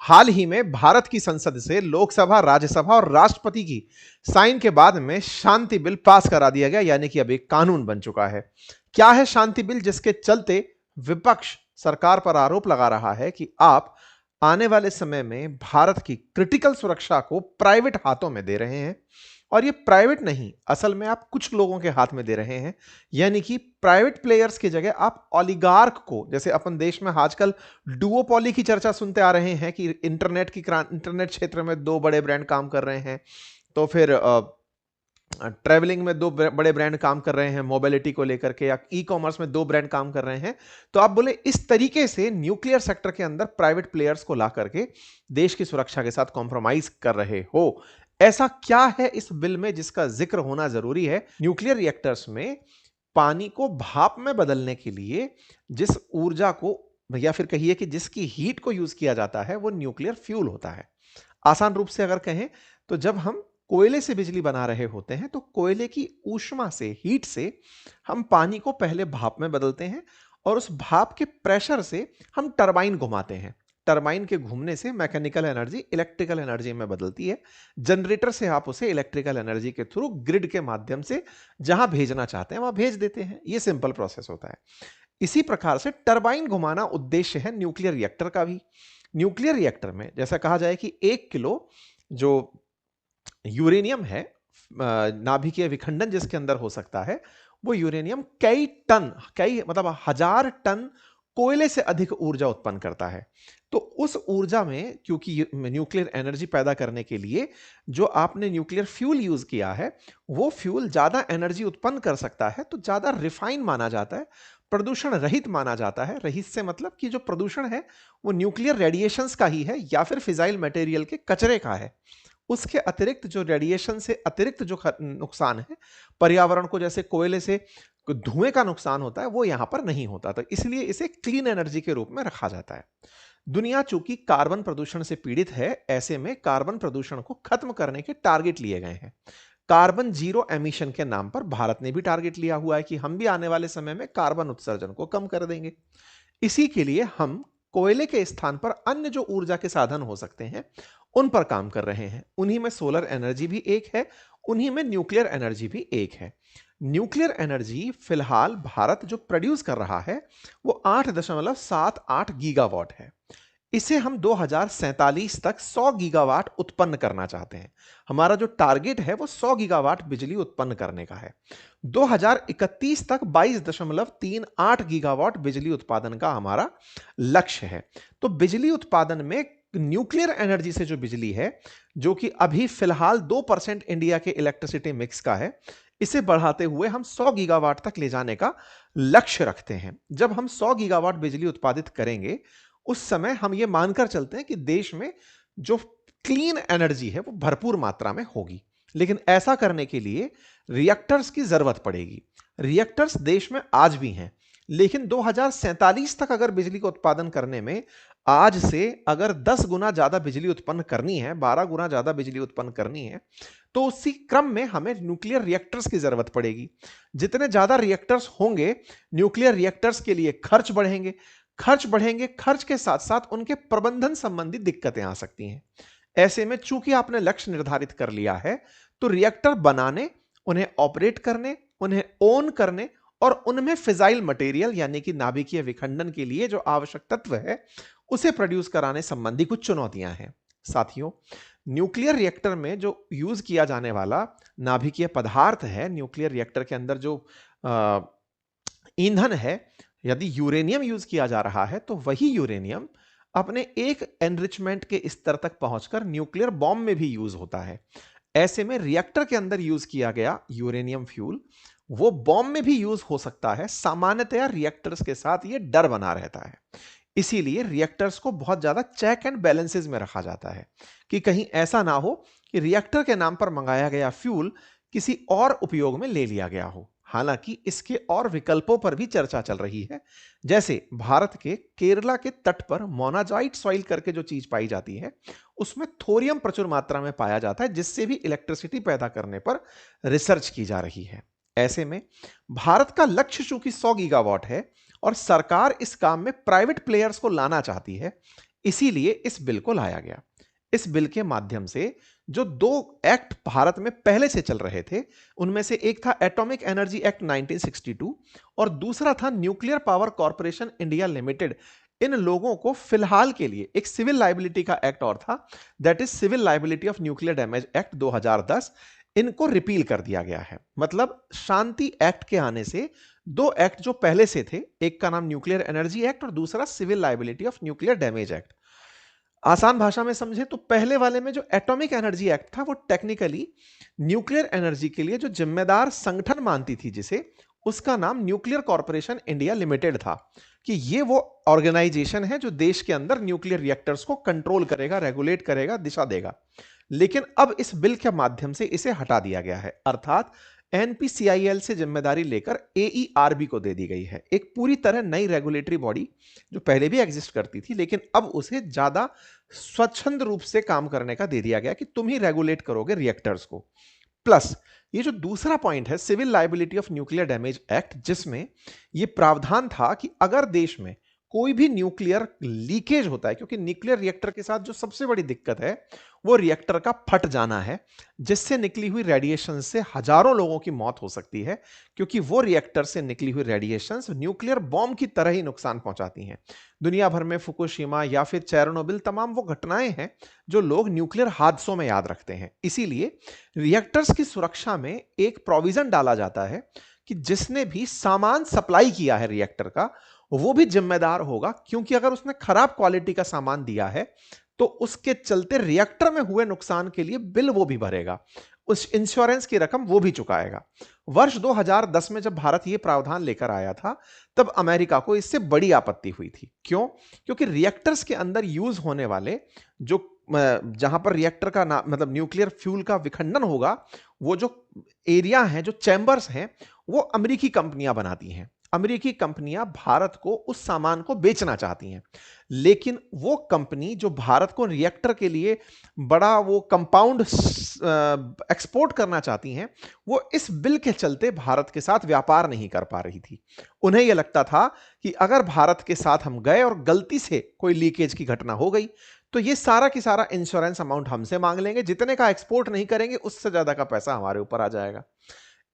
हाल ही में भारत की संसद से लोकसभा, राज्यसभा और राष्ट्रपति की साइन के बाद में शांति बिल पास करा दिया गया, यानी कि अब एक कानून बन चुका है। क्या है शांति बिल, जिसके चलते विपक्ष सरकार पर आरोप लगा रहा है कि आप आने वाले समय में भारत की क्रिटिकल सुरक्षा को प्राइवेट हाथों में दे रहे हैं। और ये प्राइवेट नहीं, असल में आप कुछ लोगों के हाथ में दे रहे हैं, यानी कि प्राइवेट प्लेयर्स की जगह आप ओलिगार्क को, जैसे अपन देश में आजकल डुओपॉली की चर्चा सुनते आ रहे हैं कि इंटरनेट क्षेत्र में दो बड़े ब्रांड काम कर रहे हैं, तो फिर ट्रैवलिंग में दो बड़े ब्रांड काम कर रहे हैं मोबिलिटी को लेकर के, या ई कॉमर्स में दो ब्रांड काम कर रहे हैं। तो आप बोले इस तरीके से न्यूक्लियर सेक्टर के अंदर प्राइवेट प्लेयर्स को ला करके देश की सुरक्षा के साथ कॉम्प्रोमाइज कर रहे हो। ऐसा क्या है इस बिल में जिसका जिक्र होना जरूरी है? न्यूक्लियर रिएक्टर्स में पानी को भाप में बदलने के लिए जिस ऊर्जा को, या फिर कहिए कि जिसकी हीट को यूज किया जाता है, वो न्यूक्लियर फ्यूल होता है। आसान रूप से अगर कहें तो जब हम कोयले से बिजली बना रहे होते हैं तो कोयले की ऊष्मा से, हीट से हम पानी को पहले भाप में बदलते हैं, और उस भाप के प्रेशर से हम टरबाइन घुमाते हैं। टरबाइन के घूमने से मैकेनिकल एनर्जी इलेक्ट्रिकल एनर्जी में बदलती है। जनरेटर से आप उसे इलेक्ट्रिकल एनर्जी के थ्रू ग्रिड के माध्यम से जहां भेजना चाहते हैं वहां भेज देते हैं। यह सिंपल प्रोसेस होता है। इसी प्रकार से टरबाइन घुमाना उद्देश्य है न्यूक्लियर रिएक्टर का भी। न्यूक्लियर रिएक्टर में जैसा कहा जाए कि 1 किलो जो यूरेनियम है, नाभिकीय विखंडन जिसके अंदर हो सकता है, वो यूरेनियम कई टन, कई मतलब 1000 टन कोयले से अधिक ऊर्जा उत्पन्न करता है। तो उस ऊर्जा में, क्योंकि न्यूक्लियर एनर्जी पैदा करने के लिए जो आपने न्यूक्लियर फ्यूल यूज किया है, वो फ्यूल ज्यादा एनर्जी उत्पन्न कर सकता है, तो ज्यादा रिफाइन माना जाता है, प्रदूषण रहित माना जाता है। रहित से मतलब कि जो प्रदूषण है वो न्यूक्लियर रेडिएशंस का ही है या फिर फिजाइल मटेरियल के कचरे का है। उसके अतिरिक्त जो रेडिएशन से अतिरिक्त जो नुकसान है पर्यावरण को, जैसे कोयले से धुएं का नुकसान होता है, वो यहां पर नहीं होता। तो इसलिए इसे क्लीन एनर्जी के रूप में रखा जाता है। दुनिया चूंकि कार्बन प्रदूषण से पीड़ित है, ऐसे में कार्बन प्रदूषण को खत्म करने के टारगेट लिए गए हैं। कार्बन जीरो एमिशन के नाम पर भारत ने भी टारगेट लिया हुआ है कि हम भी आने वाले समय में कार्बन उत्सर्जन को कम कर देंगे। इसी के लिए हम कोयले के स्थान पर अन्य जो ऊर्जा के साधन हो सकते हैं उन पर काम कर रहे हैं। उन्हीं में सोलर एनर्जी भी एक है, उन्हीं में न्यूक्लियर एनर्जी भी एक है। न्यूक्लियर एनर्जी फिलहाल भारत जो प्रोड्यूस कर रहा है वो 8.78 गीगावाट है। इसे हम 2047 तक 100 गीगावाट उत्पन्न करना चाहते हैं। हमारा जो टारगेट है वो 100 गीगावाट बिजली उत्पन्न करने का है। 2031 तक 22.38 गीगावाट बिजली उत्पादन का हमारा लक्ष्य है। तो बिजली उत्पादन में न्यूक्लियर एनर्जी से जो बिजली है, जो कि अभी फिलहाल 2% इंडिया के इलेक्ट्रिसिटी मिक्स का है, इसे बढ़ाते हुए हम 100 गीगावाट तक ले जाने का लक्ष्य रखते हैं। जब हम 100 गीगावाट बिजली उत्पादित करेंगे, उस समय हम यह मानकर चलते हैं कि देश में जो क्लीन एनर्जी है वो भरपूर मात्रा में होगी। लेकिन ऐसा करने के लिए रिएक्टर्स की जरूरत पड़ेगी। रिएक्टर्स देश में आज भी हैं, लेकिन 2047 तक अगर बिजली का उत्पादन करने में आज से अगर 10 गुना ज्यादा बिजली उत्पन्न करनी है, 12 गुना ज्यादा बिजली उत्पन्न करनी है, तो उसी क्रम में हमें न्यूक्लियर रिएक्टर्स की जरूरत पड़ेगी। जितने ज्यादा रिएक्टर्स होंगे, न्यूक्लियर रिएक्टर्स के लिए खर्च बढ़ेंगे, खर्च बढ़ेंगे, खर्च के साथ साथ उनके प्रबंधन संबंधी दिक्कतें आ सकती हैं। ऐसे में चूंकि आपने लक्ष्य निर्धारित कर लिया है, तो रिएक्टर बनाने, उन्हें ऑपरेट करने, उन्हें ओन करने और उनमें फिजाइल मटेरियल यानी कि नाभिकीय विखंडन के लिए जो आवश्यक तत्व है उसे प्रोड्यूस कराने संबंधी कुछ चुनौतियां हैं। साथियों, न्यूक्लियर रिएक्टर में जो यूज किया जाने वाला नाभिकीय पदार्थ है, न्यूक्लियर रिएक्टर के अंदर जो ईंधन है, यदि यूरेनियम यूज किया जा रहा है तो वही यूरेनियम अपने एक एनरिचमेंट के स्तर तक पहुंचकर न्यूक्लियर बॉम्ब में भी यूज होता है। ऐसे में रिएक्टर के अंदर यूज किया गया यूरेनियम फ्यूल वो बॉम्ब में भी यूज हो सकता है। सामान्यतया रिएक्टर्स के साथ ये डर बना रहता है। इसीलिए रिएक्टर्स को बहुत ज्यादा चेक एंड बैलेंसेस में रखा जाता है कि कहीं ऐसा ना हो कि रिएक्टर के नाम पर मंगाया गया फ्यूल किसी और उपयोग में ले लिया गया हो। हालांकि इसके और विकल्पों पर भी चर्चा चल रही है। जैसे भारत के केरला के तट पर मोनाजाइट सॉइल करके जो चीज पाई जाती है, उसमें थोरियम प्रचुर मात्रा में पाया जाता है, जिससे भी इलेक्ट्रिसिटी पैदा करने पर रिसर्च की जा रही है। ऐसे में भारत का लक्ष्य चूंकि 100 गीगावाट है और सरकार इस काम में प्राइवेट प्लेयर्स को लाना चाहती है, इसीलिए इस बिल को लाया गया। इस बिल के माध्यम से जो दो एक्ट भारत में पहले से चल रहे थे, उनमें से एक था एटॉमिक एनर्जी एक्ट 1962 और दूसरा था nuclear power corporation India limited. इन लोगों को फिलहाल के लिए एक सिविल लाइबिलिटी का एक्ट और था, that is civil liability of nuclear damage act 2010। इनको रिपील कर दिया गया है। मतलब शांति एक्ट के आने से दो एक्ट जो पहले से थे, एक का नाम न्यूक्लियर एनर्जी एक्ट और दूसरा civil liability of nuclear damage act. आसान भाषा में समझे तो पहले वाले में जो एटॉमिक एनर्जी एक्ट था वो टेक्निकली न्यूक्लियर एनर्जी के लिए जो जिम्मेदार संगठन मानती थी जिसे, उसका नाम न्यूक्लियर कॉर्पोरेशन इंडिया लिमिटेड था, कि ये वो ऑर्गेनाइजेशन है जो देश के अंदर न्यूक्लियर रिएक्टर्स को कंट्रोल करेगा, रेगुलेट करेगा, दिशा देगा। लेकिन अब इस बिल के माध्यम से इसे हटा दिया गया है, अर्थात एनपीसीआईएल से जिम्मेदारी लेकर एईआरबी को दे दी गई है। एक पूरी तरह नई रेगुलेटरी बॉडी जो पहले भी एग्जिस्ट करती थी, लेकिन अब उसे ज्यादा स्वच्छंद रूप से काम करने का दे दिया गया कि तुम ही रेगुलेट करोगे रिएक्टर्स को। प्लस ये जो दूसरा पॉइंट है civil liability of nuclear damage act, जिसमें यह प्रावधान था कि अगर देश में कोई भी न्यूक्लियर लीकेज होता है, क्योंकि न्यूक्लियर रिएक्टर के साथ जो सबसे बड़ी दिक्कत है वो रिएक्टर का फट जाना है, जिससे निकली हुई रेडिएशन से हजारों लोगों की मौत हो सकती है, क्योंकि वो रिएक्टर से निकली हुई रेडिएशंस न्यूक्लियर बॉम्ब की तरह ही नुकसान पहुंचाती हैं। दुनिया भर में फुकुशिमा या फिर चेरनोबिल तमाम वो घटनाएं हैं जो लोग न्यूक्लियर हादसों में याद रखते हैं। इसीलिए रिएक्टर्स की सुरक्षा में एक प्रोविजन डाला जाता है कि जिसने भी सामान सप्लाई किया है रिएक्टर का, वो भी जिम्मेदार होगा, क्योंकि अगर उसने खराब क्वालिटी का सामान दिया है तो उसके चलते रिएक्टर में हुए नुकसान के लिए बिल वो भी भरेगा, उस इंश्योरेंस की रकम वो भी चुकाएगा। वर्ष 2010 में जब भारत ये प्रावधान लेकर आया था, तब अमेरिका को इससे बड़ी आपत्ति हुई थी। क्यों? क्योंकि रिएक्टर्स के अंदर यूज होने वाले जो जहां पर रिएक्टर का मतलब न्यूक्लियर फ्यूल का विखंडन होगा, वो जो एरिया है, जो चैम्बर्स हैं, वो अमेरिकी कंपनियां बनाती हैं। अमेरिकी कंपनियां भारत को उस सामान को बेचना चाहती हैं, लेकिन वो कंपनी जो भारत को रिएक्टर के लिए बड़ा वो कंपाउंड एक्सपोर्ट करना चाहती हैं, वो इस बिल के चलते भारत के साथ व्यापार नहीं कर पा रही थी। उन्हें यह लगता था कि अगर भारत के साथ हम गए और गलती से कोई लीकेज की घटना हो गई तो ये सारा की सारा इंश्योरेंस अमाउंट हमसे मांग लेंगे, जितने का एक्सपोर्ट नहीं करेंगे उससे ज्यादा का पैसा हमारे ऊपर आ जाएगा।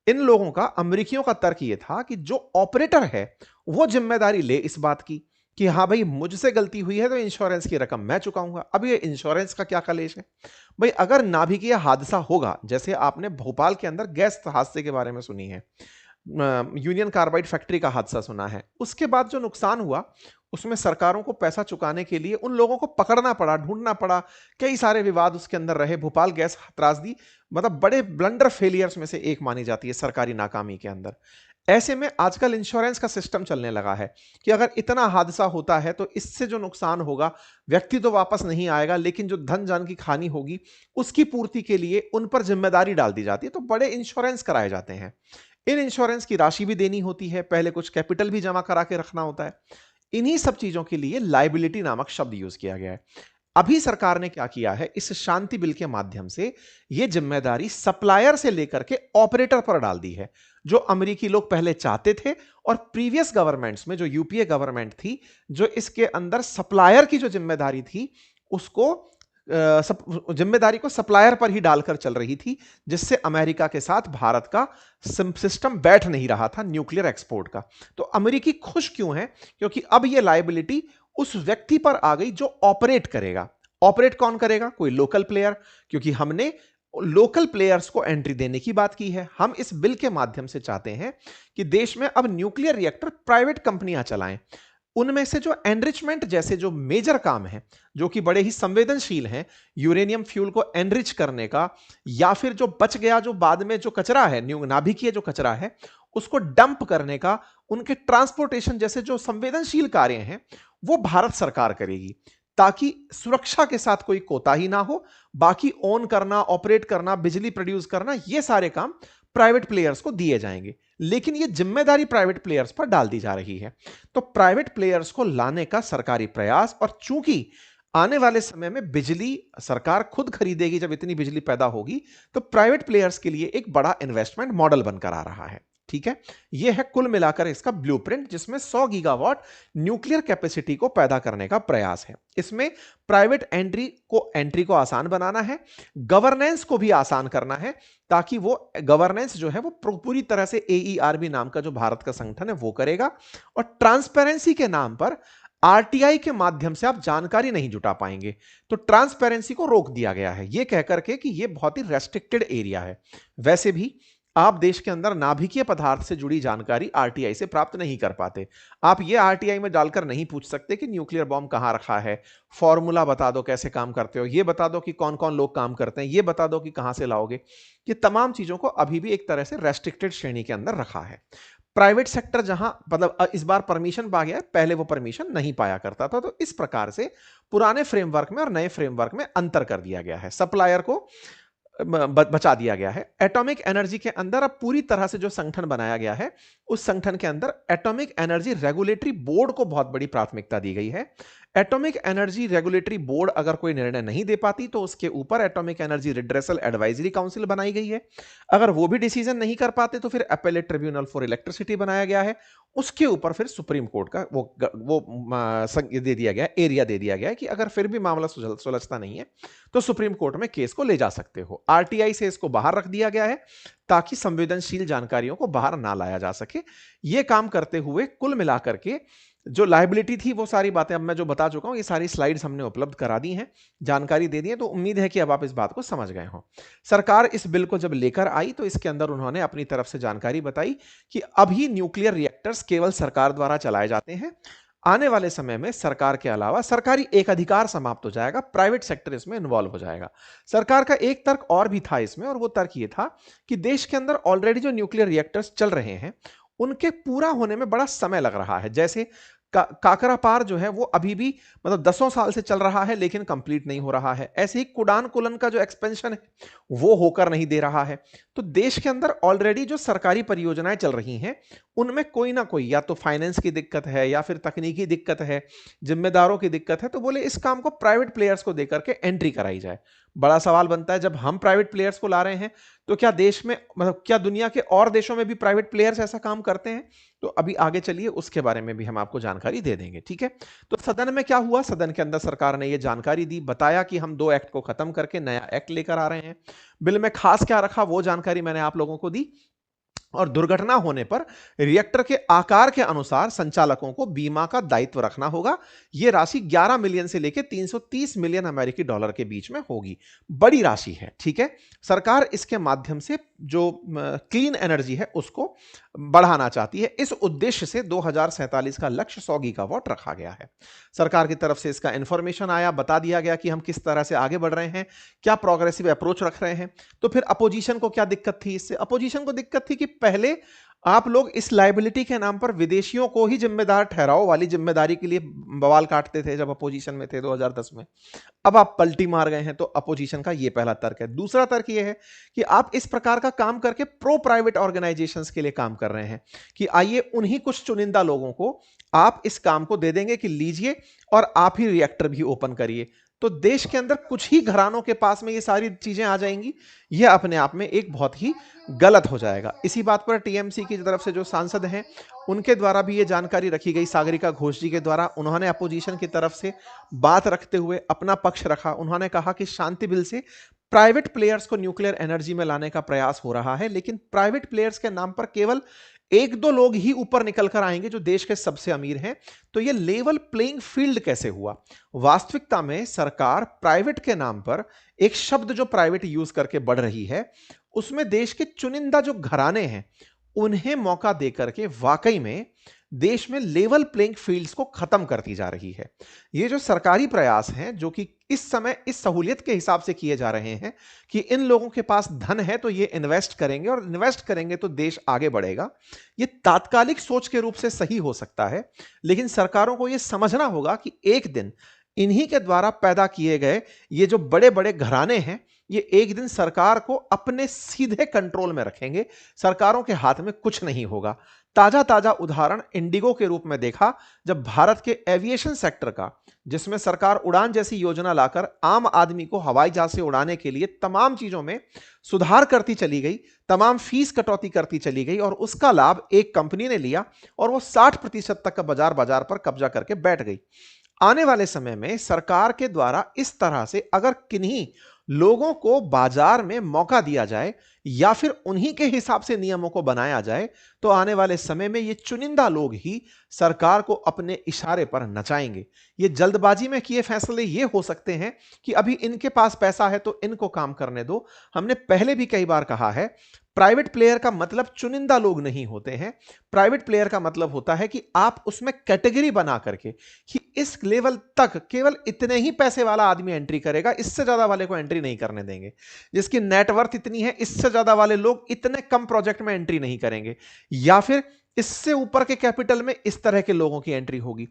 इन लोगों का, अमेरिकियों का तर्क यह था कि जो ऑपरेटर है वो जिम्मेदारी ले इस बात की कि हां भाई मुझसे गलती हुई है तो इंश्योरेंस की रकम मैं चुकाऊंगा। अब ये इंश्योरेंस का क्या कलेश है भाई? अगर नाभिकीय हादसा होगा, जैसे आपने भोपाल के अंदर गैस हादसे के बारे में सुनी है, यूनियन कार्बाइड फैक्ट्री का हादसा सुना है, उसके बाद जो नुकसान हुआ उसमें सरकारों को पैसा चुकाने के लिए उन लोगों को पकड़ना पड़ा, ढूंढना पड़ा, कई सारे विवाद उसके अंदर रहे। भोपाल गैस त्रासदी मतलब बड़े ब्लंडर फेलियर्स में से एक मानी जाती है सरकारी नाकामी के अंदर। ऐसे में आजकल इंश्योरेंस का सिस्टम चलने लगा है कि अगर इतना हादसा होता है तो इससे जो नुकसान होगा, व्यक्ति तो वापस नहीं आएगा, लेकिन जो धन जान की हानि होगी उसकी पूर्ति के लिए उन पर जिम्मेदारी डाल दी जाती है। तो बड़े इंश्योरेंस कराए जाते हैं। इन इंश्योरेंस की राशि भी देनी होती है, पहले कुछ कैपिटल भी जमा करा के रखना होता है। इन्हीं सब चीजों के लिए लायबिलिटी नामक शब्द यूज किया गया है। अभी सरकार ने क्या किया है, इस शांति बिल के माध्यम से यह जिम्मेदारी सप्लायर से लेकर के ऑपरेटर पर डाल दी है, जो अमेरिकी लोग पहले चाहते थे। और प्रीवियस गवर्नमेंट्स में जो यूपीए गवर्नमेंट थी, जो इसके अंदर सप्लायर की जो जिम्मेदारी थी उसको जिम्मेदारी को सप्लायर पर ही डालकर चल रही थी, जिससे अमेरिका के साथ भारत का सिस्टम बैठ नहीं रहा था न्यूक्लियर एक्सपोर्ट का। तो अमेरिकी खुश क्यों है? क्योंकि अब यह लायबिलिटी उस व्यक्ति पर आ गई जो ऑपरेट करेगा। ऑपरेट कौन करेगा? कोई लोकल प्लेयर, क्योंकि हमने लोकल प्लेयर्स को एंट्री देने की बात की है। हम इस बिल के माध्यम से चाहते हैं कि देश में अब न्यूक्लियर रिएक्टर प्राइवेट कंपनियां चलाएं। उनमें से जो एनरिचमेंट जैसे जो मेजर काम है, जो कि बड़े ही संवेदनशील हैं, यूरेनियम फ्यूल को एनरिच करने का, या फिर जो बच गया जो बाद में जो कचरा है, नाभिकीय जो कचरा है, उसको डंप करने का, उनके ट्रांसपोर्टेशन जैसे जो संवेदनशील कार्य हैं, वो भारत सरकार करेगी, ताकि सुरक्षा के साथ कोई कोताही ना हो। बाकी ओन करना, ऑपरेट करना, बिजली प्रोड्यूस करना, ये सारे काम प्राइवेट प्लेयर्स को दिए जाएंगे। लेकिन ये जिम्मेदारी प्राइवेट प्लेयर्स पर डाल दी जा रही है। तो प्राइवेट प्लेयर्स को लाने का सरकारी प्रयास, और चूंकि आने वाले समय में बिजली सरकार खुद खरीदेगी, जब इतनी बिजली पैदा होगी, तो प्राइवेट प्लेयर्स के लिए एक बड़ा इन्वेस्टमेंट मॉडल बनकर आ रहा है। ठीक है, यह है कुल मिलाकर इसका ब्लूप्रिंट, जिसमें 100 गीगावाट न्यूक्लियर कैपेसिटी को पैदा करने का प्रयास है। इसमें प्राइवेट एंट्री को आसान बनाना है, गवर्नेंस को भी आसान करना है, ताकि वो गवर्नेंस जो है वो पूरी तरह से AERB नाम का जो भारत का संगठन है वो करेगा, और ट्रांसपेरेंसी के नाम पर आरटीआई के माध्यम से आप जानकारी नहीं जुटा पाएंगे, तो ट्रांसपेरेंसी को रोक दिया गया है ये कह करके कि ये बहुत ही रेस्ट्रिक्टेड एरिया है। वैसे भी आप देश के अंदर नाभिकीय पदार्थ से जुड़ी जानकारी आरटीआई से प्राप्त नहीं कर पाते। आप ये आरटीआई में डालकर नहीं पूछ सकते कि न्यूक्लियर बॉम्ब कहां रखा है, फॉर्मूला बता दो कैसे काम करते हो, ये बता दो कि कौन कौन लोग काम करते हैं, ये बता दो कि कहां से लाओगे। ये तमाम चीजों को अभी भी एक तरह से रेस्ट्रिक्टेड श्रेणी के अंदर रखा है। प्राइवेट सेक्टर जहां मतलब इस बार परमिशन पा गया है, पहले वो परमिशन नहीं पाया करता था, तो इस प्रकार से पुराने फ्रेमवर्क में और नए फ्रेमवर्क में अंतर कर दिया गया है, सप्लायर को बचा दिया गया है। एटॉमिक एनर्जी के अंदर अब पूरी तरह से जो संगठन बनाया गया है, उस संगठन के अंदर एटॉमिक एनर्जी रेगुलेटरी बोर्ड को बहुत बड़ी प्राथमिकता दी गई है। एटॉमिक एनर्जी रेगुलेटरी बोर्ड अगर कोई निर्णय नहीं दे पाती तो उसके ऊपर atomic energy redressal advisory council बनाई गई है। अगर वो भी डिसीजन नहीं कर पाते तो फिर अपेलेट ट्रिब्यूनल फॉर इलेक्ट्रिसिटी बनाया गया है। उसके ऊपर फिर सुप्रीम कोर्ट का दे दिया गया, एरिया दे दिया गया है कि अगर फिर भी मामला सुलझता नहीं है तो सुप्रीम कोर्ट में केस को ले जा सकते हो। आरटीआई से इसको बाहर रख दिया गया है ताकि संवेदनशील जानकारियों को बाहर ना लाया जा सके। यह काम करते हुए कुल मिलाकर के जो लायबिलिटी थी वो सारी बातें अब मैं जो बता चुका हूं, ये सारी स्लाइड्स हमने उपलब्ध करा दी हैं, जानकारी दे दी है, तो उम्मीद है कि अब आप इस बात को समझ गए हो। सरकार इस बिल को जब लेकर आई तो इसके अंदर उन्होंने अपनी तरफ से जानकारी बताई कि अभी न्यूक्लियर रिएक्टर्स केवल सरकार द्वारा चलाए जाते हैं। आने वाले समय में सरकार के अलावा सरकारी एक अधिकार समाप्त हो जाएगा, प्राइवेट सेक्टर इसमें इन्वॉल्व हो जाएगा। सरकार का एक तर्क और भी था इसमें, और वो तर्क ये था कि देश के अंदर ऑलरेडी जो न्यूक्लियर रिएक्टर्स चल रहे हैं उनके पूरा होने में बड़ा समय लग रहा है। जैसे काकरा पार जो है वो अभी भी मतलब 10 साल से चल रहा है लेकिन कंप्लीट नहीं हो रहा है। ऐसे ही कुडान कुलन का जो एक्सपेंशन है वो होकर नहीं दे रहा है। तो देश के अंदर ऑलरेडी जो सरकारी परियोजनाएं चल रही हैं उनमें कोई ना कोई या तो फाइनेंस की दिक्कत है या फिर तकनीकी दिक्कत है, जिम्मेदारों की दिक्कत है, तो बोले इस काम को प्राइवेट प्लेयर्स को देकर के एंट्री कराई जाए। बड़ा सवाल बनता है, जब हम प्राइवेट प्लेयर्स को ला रहे हैं तो क्या देश में मतलब क्या दुनिया के और देशों में भी प्राइवेट प्लेयर्स ऐसा काम करते हैं? तो अभी आगे चलिए उसके बारे में भी हम आपको जानकारी दे देंगे, ठीक है। तो सदन में क्या हुआ, सदन के अंदर सरकार ने यह जानकारी दी, बताया कि हम 2 एक्ट को खत्म करके नया एक्ट लेकर आ रहे हैं। बिल में खास क्या रखा वो जानकारी मैंने आप लोगों को दी। और दुर्घटना होने पर रिएक्टर के आकार के अनुसार संचालकों को बीमा का दायित्व रखना होगा। यह राशि 11 मिलियन से लेकर 330 मिलियन अमेरिकी डॉलर के बीच में होगी। बड़ी राशि है, ठीक है। सरकार इसके माध्यम से जो क्लीन एनर्जी है उसको बढ़ाना चाहती है। इस उद्देश्य से 2047 का लक्ष्य 100 गीगावाट रखा गया है। सरकार की तरफ से इसका इंफॉर्मेशन आया, बता दिया गया कि हम किस तरह से आगे बढ़ रहे हैं, क्या प्रोग्रेसिव अप्रोच रख रहे हैं। तो फिर अपोजिशन को क्या दिक्कत थी इससे? अपोजिशन को दिक्कत थी कि पहले आप लोग इस लायबिलिटी के नाम पर विदेशियों को ही जिम्मेदार ठहराओ वाली जिम्मेदारी के लिए बवाल काटते थे जब अपोजिशन में थे 2010 में। अब आप पलटी मार गए हैं, तो अपोजिशन का यह पहला तर्क है। दूसरा तर्क यह है कि आप इस प्रकार का काम करके प्रो प्राइवेट ऑर्गेनाइजेशंस के लिए काम कर रहे हैं कि आइए उन्हीं कुछ चुनिंदा लोगों को आप इस काम को दे देंगे कि लीजिए और आप ही रिएक्टर भी ओपन करिए। तो देश के अंदर कुछ ही घरानों के पास में ये सारी चीजें आ जाएंगी, यह अपने आप में एक बहुत ही गलत हो जाएगा। इसी बात पर टीएमसी की तरफ से जो सांसद हैं उनके द्वारा भी ये जानकारी रखी गई, सागरिका घोष जी के द्वारा। उन्होंने अपोजिशन की तरफ से बात रखते हुए अपना पक्ष रखा। उन्होंने कहा कि शांति बिल से प्राइवेट प्लेयर्स को न्यूक्लियर एनर्जी में लाने का प्रयास हो रहा है, लेकिन प्राइवेट प्लेयर्स के नाम पर केवल 1-2 लोग ही ऊपर निकल कर आएंगे जो देश के सबसे अमीर हैं। तो ये लेवल प्लेइंग फील्ड कैसे हुआ? वास्तविकता में सरकार प्राइवेट के नाम पर एक शब्द जो प्राइवेट यूज करके बढ़ रही है उसमें देश के चुनिंदा जो घराने हैं उन्हें मौका देकर के वाकई में देश में लेवल प्लेइंग फील्ड्स को खत्म करती जा रही है। ये जो सरकारी प्रयास हैं जो कि इस समय इस सहूलियत के हिसाब से किए जा रहे हैं कि इन लोगों के पास धन है तो ये इन्वेस्ट करेंगे और इन्वेस्ट करेंगे तो देश आगे बढ़ेगा, ये तात्कालिक सोच के रूप से सही हो सकता है, लेकिन सरकारों को ये समझना होगा कि एक दिन इन्हीं के द्वारा पैदा किए गए ये जो बड़े बड़े घराने हैं ये एक दिन सरकार को अपने सीधे कंट्रोल में रखेंगे, सरकारों के हाथ में कुछ नहीं होगा। ताजा ताजा उदाहरण इंडिगो के रूप में देखा, जब भारत के एविएशन सेक्टर का, जिसमें सरकार उड़ान जैसी योजना लाकर आम आदमी को हवाई जहाज से उड़ाने के लिए तमाम चीजों में सुधार करती चली गई, तमाम फीस कटौती करती चली गई, और उसका लाभ एक कंपनी ने लिया और वो 60% तक का बाजार पर कब्जा करके बैठ गई। आने वाले समय में सरकार के द्वारा इस तरह से अगर किन्हीं लोगों को बाजार में मौका दिया जाए या फिर उन्हीं के हिसाब से नियमों को बनाया जाए, तो आने वाले समय में ये चुनिंदा लोग ही सरकार को अपने इशारे पर नचाएंगे। ये जल्दबाजी में किए फैसले ये हो सकते हैं कि अभी इनके पास पैसा है तो इनको काम करने दो। हमने पहले भी कई बार कहा है, प्राइवेट प्लेयर का मतलब चुनिंदा लोग नहीं होते हैं। प्राइवेट प्लेयर का मतलब होता है कि आप उसमें कैटेगरी बना करके कि इस लेवल तक केवल इतने ही पैसे वाला आदमी एंट्री करेगा, इससे ज्यादा वाले को एंट्री नहीं करने देंगे। जिसकी नेटवर्थ इतनी है, इससे ज्यादा वाले लोग इतने कम प्रोजेक्ट में एंट्री नहीं करेंगे, या फिर इससे ऊपर के कैपिटल में इस तरह के लोगों की एंट्री होगी।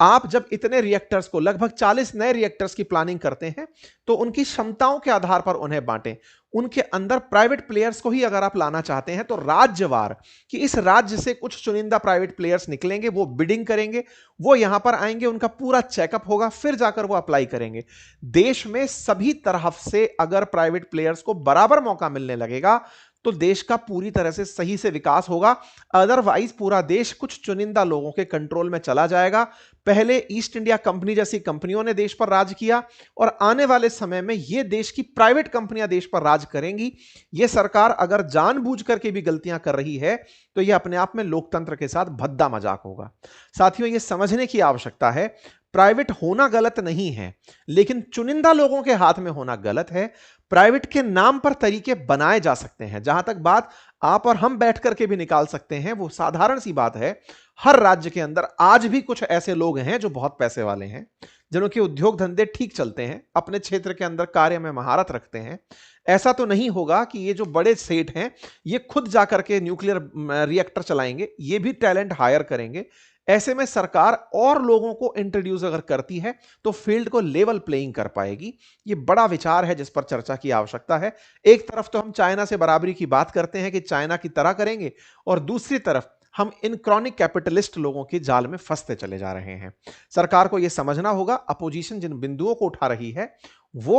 आप जब इतने रिएक्टर्स को, लगभग 40 नए रिएक्टर्स की प्लानिंग करते हैं, तो उनकी क्षमताओं के आधार पर उन्हें बांटें। उनके अंदर प्राइवेट प्लेयर्स को ही अगर आप लाना चाहते हैं तो राज्यवार कि इस राज्य से कुछ चुनिंदा प्राइवेट प्लेयर्स निकलेंगे, वो बिडिंग करेंगे, वो यहां पर आएंगे, उनका पूरा चेकअप होगा, फिर जाकर वो अप्लाई करेंगे। देश में सभी तरफ से अगर प्राइवेट प्लेयर्स को बराबर मौका मिलने लगेगा तो देश का पूरी तरह से सही से विकास होगा। अदरवाइज पूरा देश कुछ चुनिंदा लोगों के कंट्रोल में चला जाएगा। पहले ईस्ट इंडिया कंपनी जैसी कंपनियों ने देश पर राज किया, और आने वाले समय में ये देश की प्राइवेट कंपनियां देश पर राज करेंगी। ये सरकार अगर जानबूझ करके भी गलतियां कर रही है तो यह अपने आप में लोकतंत्र के साथ भद्दा मजाक होगा। साथियों, यह समझने की आवश्यकता है, प्राइवेट होना गलत नहीं है, लेकिन चुनिंदा लोगों के हाथ में होना गलत है। प्राइवेट के नाम पर तरीके बनाए जा सकते हैं। जहां तक बात आप और हम बैठ करके भी निकाल सकते हैं, वो साधारण सी बात है। हर राज्य के अंदर आज भी कुछ ऐसे लोग हैं जो बहुत पैसे वाले हैं, जिनके उद्योग धंधे ठीक चलते हैं, अपने क्षेत्र के अंदर कार्य में महारत रखते हैं। ऐसा तो नहीं होगा कि ये जो बड़े सेठ हैं ये खुद जाकर के न्यूक्लियर रिएक्टर चलाएंगे, ये भी टैलेंट हायर करेंगे। ऐसे में सरकार और लोगों को इंट्रोड्यूस अगर करती है तो फील्ड को लेवल प्लेइंग कर पाएगी। ये बड़ा विचार है जिस पर चर्चा की आवश्यकता है। एक तरफ तो हम चाइना से बराबरी की बात करते हैं कि चाइना की तरह करेंगे, और दूसरी तरफ हम इन क्रॉनिक कैपिटलिस्ट लोगों के जाल में फंसते चले जा रहे हैं। सरकार को यह समझना होगा, अपोजिशन जिन बिंदुओं को उठा रही है वो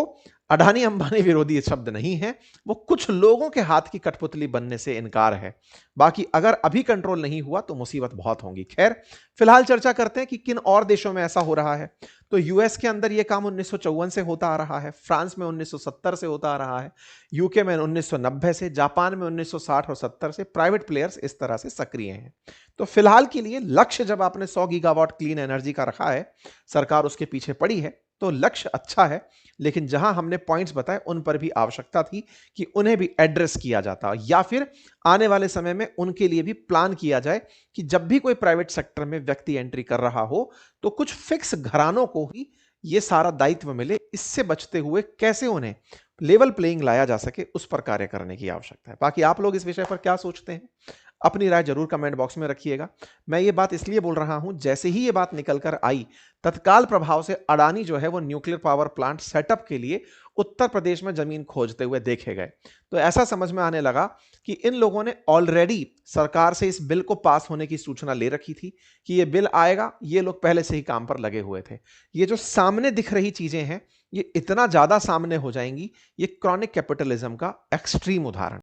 अडानी अंबानी विरोधी शब्द नहीं है, वो कुछ लोगों के हाथ की कठपुतली बनने से इनकार है। बाकी अगर अभी कंट्रोल नहीं हुआ तो मुसीबत बहुत होगी। खैर, फिलहाल चर्चा करते हैं कि किन और देशों में ऐसा हो रहा है। तो यूएस के अंदर यह काम 1954 से होता आ रहा है, फ्रांस में 1970 से होता आ रहा है, यूके में 1990 से, जापान में 1960 और 70 से प्राइवेट प्लेयर्स इस तरह से सक्रिय हैं। तो फिलहाल के लिए लक्ष्य जब आपने 100 गीगावाट क्लीन एनर्जी का रखा है, सरकार उसके पीछे पड़ी है, तो लक्ष्य अच्छा है, लेकिन जहां हमने पॉइंट्स बताए उन पर भी आवश्यकता थी कि उन्हें भी एड्रेस किया जाता, या फिर आने वाले समय में उनके लिए भी प्लान किया जाए कि जब भी कोई प्राइवेट सेक्टर में व्यक्ति एंट्री कर रहा हो तो कुछ फिक्स घरानों को ही यह सारा दायित्व मिले। इससे बचते हुए कैसे उन्हें लेवल प्लेइंग लाया जा सके, उस पर कार्य करने की आवश्यकता है। बाकी आप लोग इस विषय पर क्या सोचते हैं, अपनी राय जरूर कमेंट बॉक्स में रखिएगा। मैं ये बात इसलिए बोल रहा हूं, जैसे ही ये बात निकल कर आई, तत्काल प्रभाव से अडानी जो है वो न्यूक्लियर पावर प्लांट सेटअप के लिए उत्तर प्रदेश में जमीन खोजते हुए देखे गए। तो ऐसा समझ में आने लगा कि इन लोगों ने ऑलरेडी सरकार से इस बिल को पास होने की सूचना ले रखी थी कि ये बिल आएगा। ये लोग पहले से ही काम पर लगे हुए थे। ये जो सामने दिख रही चीजें हैं, ये इतना ज्यादा सामने हो जाएंगी। ये क्रॉनिक कैपिटलिज्म का एक्सट्रीम उदाहरण।